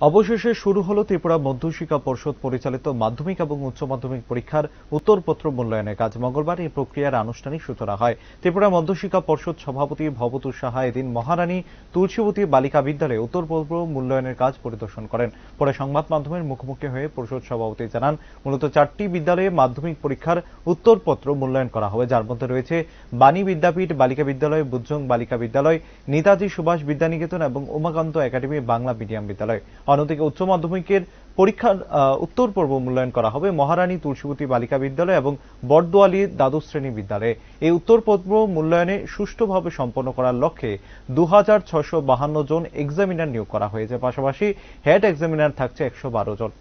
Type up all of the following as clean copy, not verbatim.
অবশেষে শুরু হলো ত্রিপুরা মধ্যশিক্ষা পর্ষদ পরিচালিত মাধ্যমিক এবং উচ্চ মাধ্যমিক পরীক্ষার উত্তরপত্র মূল্যায়নের কাজ। মঙ্গলবার এই প্রক্রিয়ার আনুষ্ঠানিক সূচনা হয়। ত্রিপুরা মধ্যশিক্ষা পর্ষদ সভাপতি ভবতোষ সাহা এদিন মহারানী তুলসীবতী বালিকা বিদ্যালয়ে উত্তরপত্র মূল্যায়নের কাজ পরিদর্শন করেন। পরে সংবাদ মাধ্যমের মুখোমুখি হয়ে পর্ষদ সভাপতি জানান, মূলত 4টি বিদ্যালয়ে মাধ্যমিক পরীক্ষার উত্তরপত্র মূল্যায়ন করা হবে, যার মধ্যে রয়েছে বাণী বিদ্যাপীঠ বালিকা বিদ্যালয়, বুজজং বালিকা বিদ্যালয়, নেতাজি সুভাষ বিদ্যানিকেতন এবং উমাকান্ত একাডেমি বাংলা মিডিয়াম বিদ্যালয়। অন্যদিকে উচ্চ মাধ্যমিকের পরীক্ষার উত্তর পর্ব মূল্যায়ন করা হবে মহারানী তুলসীবতী বালিকা বিদ্যালয় এবং বড়দোয়ালি দ্বাদশ শ্রেণী বিদ্যালয়ে। এই উত্তর পর্ব মূল্যায়নে সুষ্ঠুভাবে সম্পন্ন করার লক্ষ্যে 2652 জন এক্সামিনার নিয়োগ করা হয়েছে। পাশাপাশি হেড এক্সামিনার থাকছে 112 জন।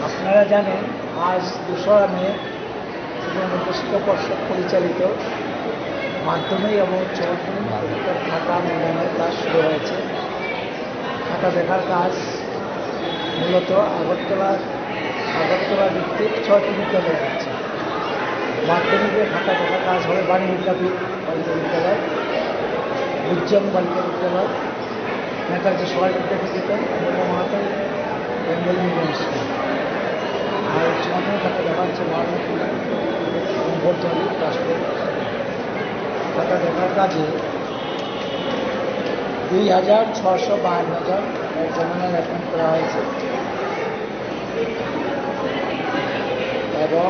আপনারা জানেন, আজ 2রা মে মধ্যশিক্ষা পর্ষদ পরিচালিত মাধ্যমিক এবং উচ্চ মাধ্যমিক পরীক্ষার খাতা মূল্যায়নের কাজ শুরু হয়েছে। খাতা দেখার কাজ মূলত আগরতলা ভিত্তিক 6টি বিদ্যালয় হচ্ছে। মাধ্যমিকের খাতা দেখার কাজ হবে বাণী বিদ্যাপীঠ বালিকা বিদ্যালয়, বুজজং বালিকা বিদ্যালয়, নেতাজি সুভাষ বিদ্যানিকেতন এবং উমাকান্ত বেঙ্গলি মিডিয়াম স্কুল। আর উচ্চ মাধ্যমিক খাতা দেখা হচ্ছে মহারানী এবং বড়দোয়ালি রাষ্ট্রীয়। খাতা দেখার কাজে 2652 জন এক্সামিনার অ্যাপয়েন্ট করা হয়েছে এবং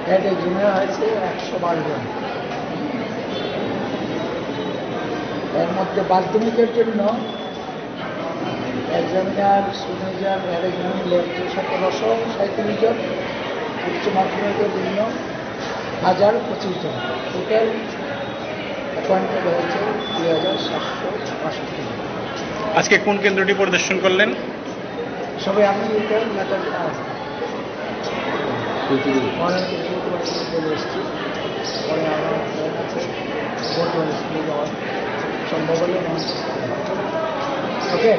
হেড এক্সামিনার হয়েছে 112 জন। এর মধ্যে মাধ্যমিকের জন্য এক্সামিনার 16 জন, হেড এক্সামিনার 1737 জন, উচ্চ মাধ্যমিকের জন্য 1025 জন। টোটাল অ্যাপয়েন্টমেন্ট হয়েছে 2765 জন। আজকে কোন কেন্দ্রটি পরিদর্শন করলেন? সবাই আমি নেতাজি চলে এসেছি। পরে আমার কাছে বর্তমানে স্কুলে যাওয়ার সম্ভব হলে ওকে।